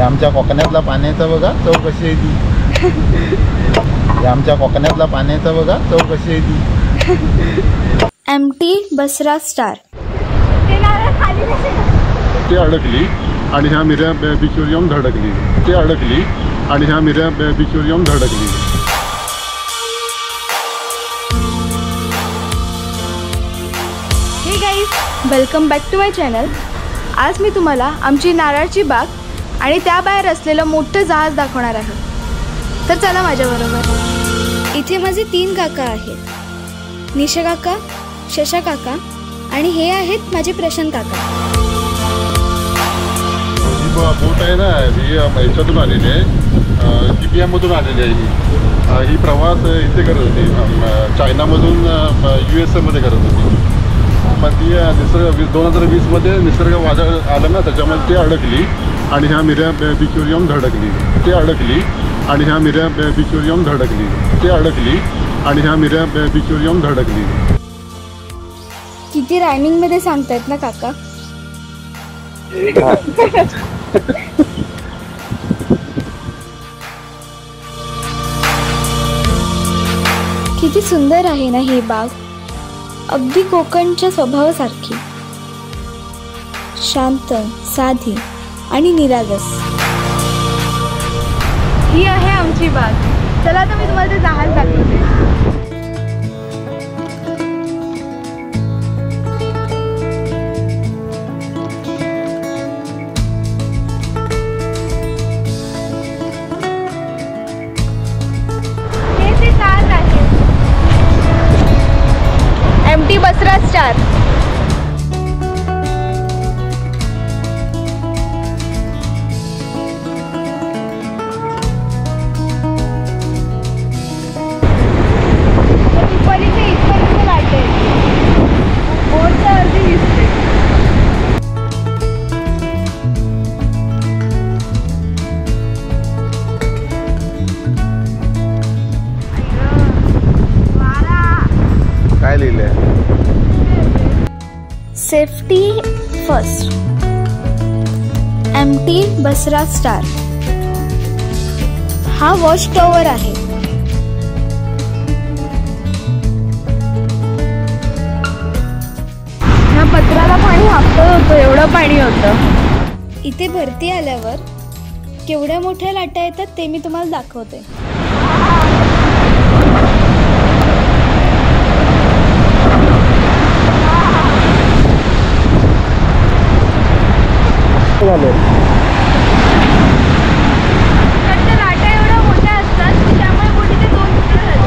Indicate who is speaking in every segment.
Speaker 1: आमच्या कोकणातला पाण्याचा बघा चव कशी आहे ती. आमच्या कोकणातला पाण्याचा बघा चव कशी आहे ती.
Speaker 2: MT बसरा स्टार.
Speaker 3: ते अडकली आणि ह्या मिऱ्या बीचवर येऊन धडकली. ते अडकली आणि ह्या मिऱ्या बीचवर येऊन धडकली.
Speaker 2: Hey guys, welcome back to my channel. आज मी तुम्हाला आमची नारळची बाग आणि त्याबाहेर असलेलं मोठं जहाज दाखवणार आहे. तर चला माझ्याबरोबर. इथे माझे 3 काका आहेत, निशा काका, शशा काका आणि हे आहेत माझे प्रशांत काका.
Speaker 3: बोट आहे ना, ही ह्याच्यातून आलेली आहे, GPMमधून आलेली आहे. ही प्रवास इथे करत होती, चायनामधून USA मध्ये करत होती. मग ती निसर्ग 2020मध्ये निसर्ग वादळ आलं ना, त्याच्यामध्ये ती अडकली आणि ह्या मिऱ्या बीचवर येऊन धडकली. ते अडकली आणि ह्या मिऱ्या बीचवर येऊन धडकली. ते अडकली आणि ह्या मिऱ्या बीचवर येऊन धडकली.
Speaker 2: किती रायमिंग मध्ये सांगतायत ना काका. किती सुंदर आहे ना ही बाग, अगदी कोकणच्या स्वभावासारखी, शांत, साधी आणि निरागस. ही आहे आमची बाग. चला आता मी तुम्हाला ते जहाज दाखवते. MT बसरा स्टार.
Speaker 1: काय लिहिलंय?
Speaker 2: सेफ्टी फर्स्ट, MT बसरा स्टार. हा वॉच टॉवर आहे. ह्या पत्राला पाणी वापरत होतं, एवढं पाणी होतं. इथे भरती आल्यावर केवढ्या मोठ्या लाटा येतात ते मी तुम्हाला दाखवते. लाटा एवढ्या मोठ्या असतात त्यामुळे बोटीचे 2 तुकडे झाले.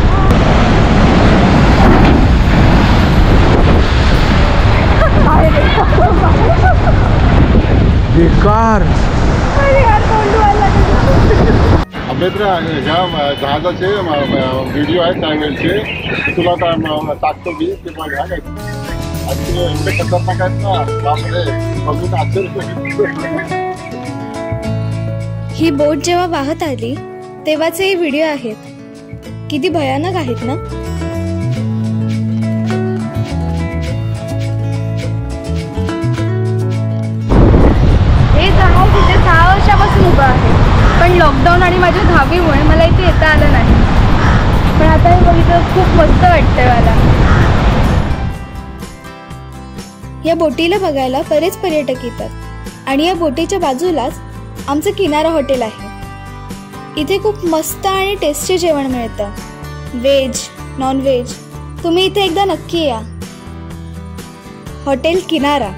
Speaker 1: बेकार.
Speaker 3: अभ्यंतर ह्या जहाजाचे व्हिडिओ आहेत त्यावेळेचे, तुला टाकतो मी, ते बघा. आणि ते एवढे खतरनाक आहेत ना, बापरे, बघून आश्चर्य.
Speaker 2: ही बोट जेव्हा वाहत आली तेव्हाचे हे व्हिडिओ आहेत. किती भयानक आहेत ना. हे जहाज इथे 6 वर्षापासून उभं आहे, पण लॉकडाऊन आणि माझ्या दहावीमुळे मला इथे येता आलं नाही. पण आता हे बघितलं, खूप मस्त वाटतंय मला. या बोटीला बघायला बरेच पर्यटक येतात आणि या बोटीच्या बाजूलाच आमचं किनारा हॉटेल आहे. इथे खूप मस्त आणि टेस्टी जेवण मिळतं, व्हेज, नॉन व्हेज. तुम्ही इथे एकदा नक्की या. हॉटेल किनारा.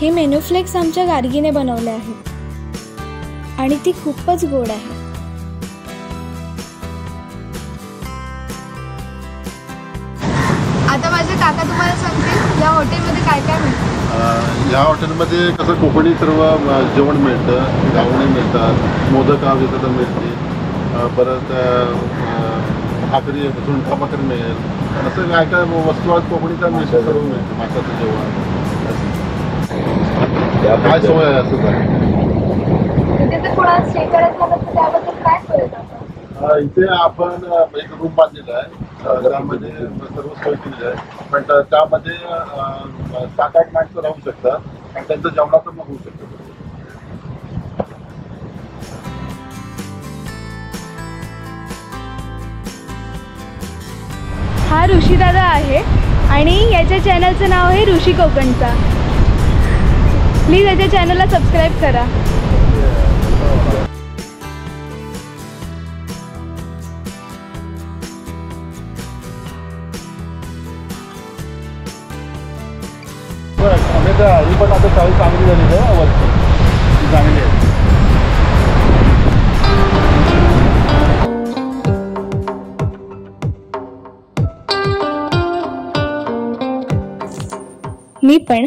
Speaker 2: हे मेनू फ्लेक्स आमच्या गार्गीने बनवले आहेत आणि ती खूपच गोड आहे. आता माझे काका तुम्हाला सांगतील या हॉटेलमध्ये काय काय मिळतं.
Speaker 3: या हॉटेलमध्ये कसं कोकणी सर्व जेवण मिळतं, गावणे मिळतात, मोदक विकत मिळते, परत भाकरी, झुणका भाकरी मिळेल, असं काय काय वस्तू आहेत कोकणीचा मिळतं, सर्व मिळतं. माशाचं जेवण काय सोय आहे असं काय. इथे आपण एक रूम बांधलेला आहे, त्यामध्ये सर्व सोय केलेली आहे, पण त्यामध्ये 7-8 माणसं राहू शकतात. आणि त्यांचं जेवणाचं पण होऊ शकतं.
Speaker 2: हा ऋषी दादा आहे आणि याच्या चॅनलचं नाव आहे ऋषी कोकणचा. प्लीज याच्या चॅनलला सबस्क्राईब करा.
Speaker 3: ही पण आता चाळी चांगली झालेली आहे वरची, चांगली आहे.
Speaker 2: मी पण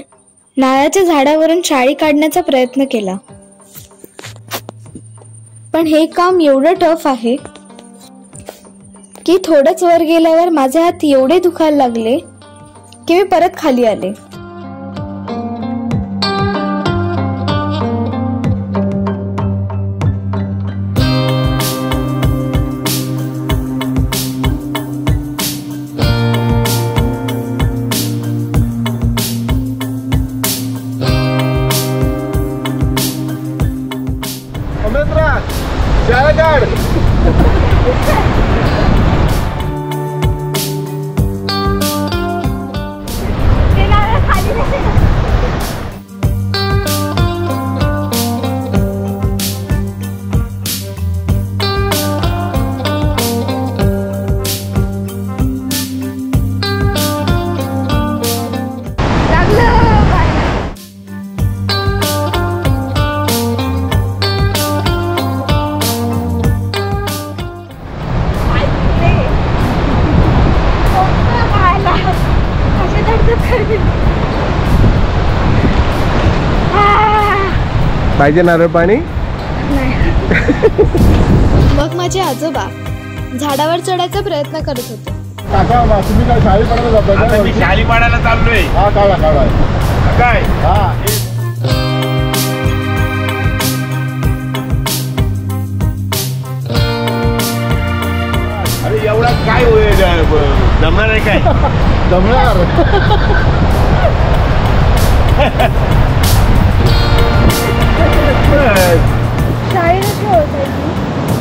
Speaker 2: नारळाच्या झाडावरून शाळी काढण्याचा प्रयत्न केला, पण हे काम एवढं टफ आहे की थोडंच वर गेल्यावर माझे हात एवढे दुखायला लागले की मी परत खाली आले.
Speaker 4: पाहिजे नारळ पाणी.
Speaker 2: मग माझे आजोबा झाडावर चढायचा प्रयत्न करत होते.
Speaker 3: काका तुम्ही काय शाळी पाडायला जाता का?
Speaker 4: मी शाली पाडायला चाललोय.
Speaker 3: हा काढा काढा
Speaker 4: काय
Speaker 3: हा.
Speaker 4: अरे एवढा काय जमणार आहे काय?
Speaker 3: जमणार.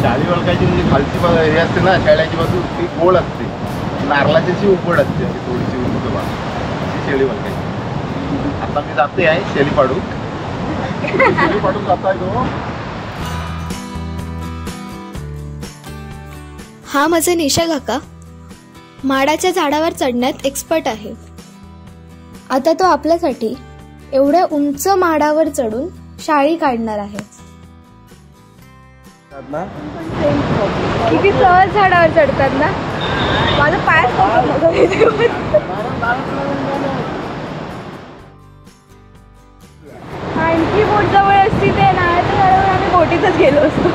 Speaker 3: शाळी वळकायची म्हणजे खालची हे असते ना शाळ्याची बाजू ती गोल असते, नारळाची अशी उघड असते अशी थोडीशी उंच बाजू, ती शेळी वळकायची. आता मी जाते आहे शेळी पाडू. शेळी पाडून जाताय तो.
Speaker 2: हा माझा निशा काका माडाच्या झाडावर चढण्यात एक्सपर्ट आहे. आता तो आपल्यासाठी एवढ्या उंच माडावर चढून शाळी काढणार आहे. किती सहज झाडावर चढतात ना. माझं पाय आणखी बोट जवळ असती ते नारळाच्या झाडावर आम्ही बोटीतच गेलो असतो.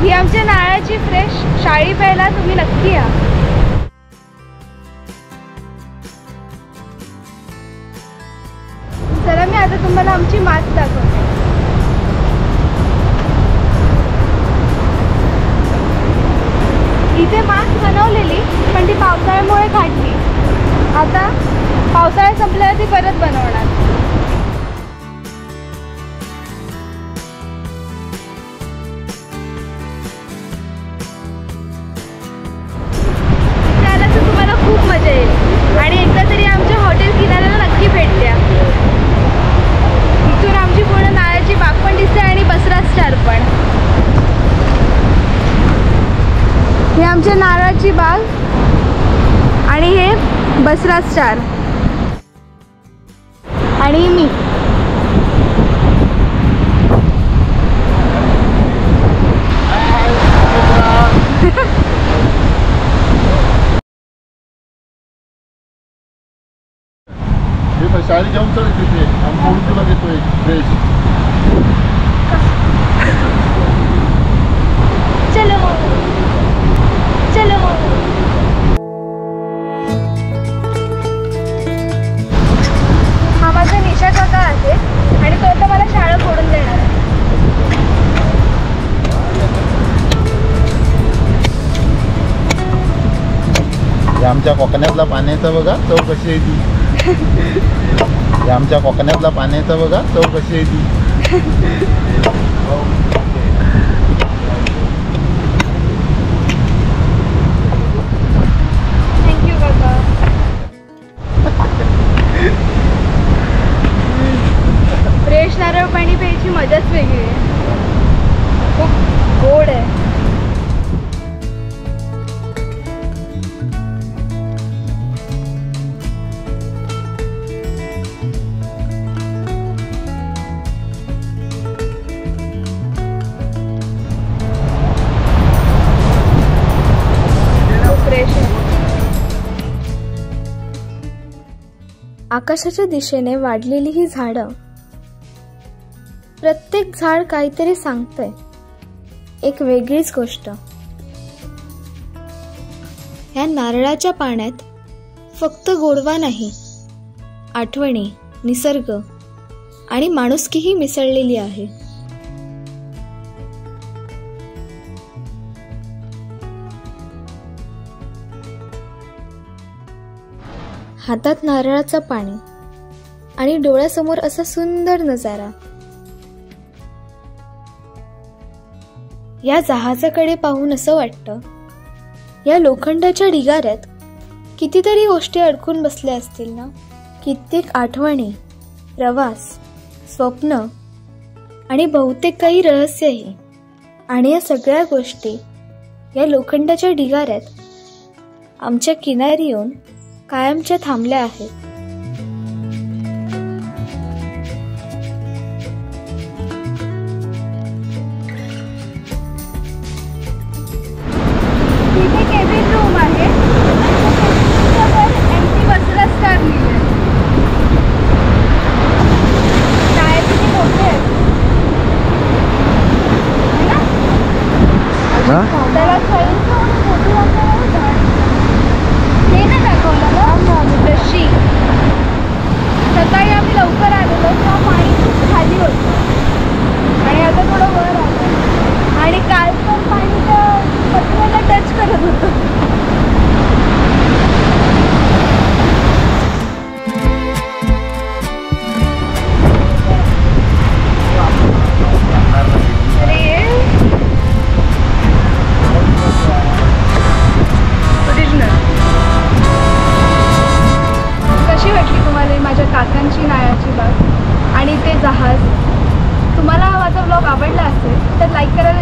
Speaker 2: ही आमच्या नारळाची फ्रेश शाळी प्यायला तुम्ही नक्की या. चला मी आता तुम्हाला आमची माठ दाखवते. इथे माठ बनवलेली पण ती पावसाळ्यामुळे काढली. आता पावसाळा संपल्यावर ती परत बनवणार. तुम्हाला खूप मजा येईल आणि एकदा तरी आमच्या हॉटेल किनाऱ्याला नक्की भेट द्या. इथून आमची पूर्ण नारळाची बाग पण दिसते आणि बसरा स्टार पण. हे आमच्या नारळाची बाग आणि हे बसरा स्टार आणि मी.
Speaker 3: शाळी जाऊन चल तिथे आम्ही तुला देतोय फ्रेश.
Speaker 2: चलो चलो. हा माझा निशा काका आहे आणि तो आता मला शाळा फोडून देणार आहे.
Speaker 1: आमच्या कोकणातला पाण्याचा बघा चव कशी आहे ती. हे आमच्या कोकणातला पाण्याचा बघा चव कशी आहे ती.
Speaker 2: थँक्यू काका. फ्रेश नारळ पाणी प्यायची मजाच वेगळी आहे. खूप गोड आहे. आकाशाच्या दिशेने वाढलेली ही झाडं, प्रत्येक झाड काहीतरी सांगतंय, एक वेगळीच गोष्ट. या नारळाच्या पाण्यात फक्त गोडवा नाही, आठवणी, निसर्ग आणि माणुसकीही मिसळलेली आहे. हातात नारळाचं पाणी आणि डोळ्यासमोर असा सुंदर नजारा. या जहाजाकडे पाहून असं वाटतं, या लोखंडाच्या ढिगाऱ्यात कितीतरी गोष्टी अडकून बसल्या असतील ना. कित्येक आठवणी, प्रवास, स्वप्न आणि बहुतेक काही रहस्यही. आणि या सगळ्या गोष्टी या लोखंडाच्या ढिगाऱ्यात आमच्या किनारी येऊन कायमच्या थांबल्या आहेत. तिथे केबिन रूम आहे. एमटी वस्त्र स्टार लिहिलंय. टायर किती मोठे आहेत है ना. त्याला साईज मोठी वाटते. हे नाही दाखवलं ना तशी. सकाळी आम्ही लवकर आलेलो तेव्हा पाणी खूप खाली होतं आणि आता थोडं वर आलं. आणि काल पण पाणी त्या पत्र्याला टच करत होतं. काकांची नारळाची बाग आणि ते जहाज. तुम्हाला हा माझा ब्लॉग आवडला असेल तर लाईक करायला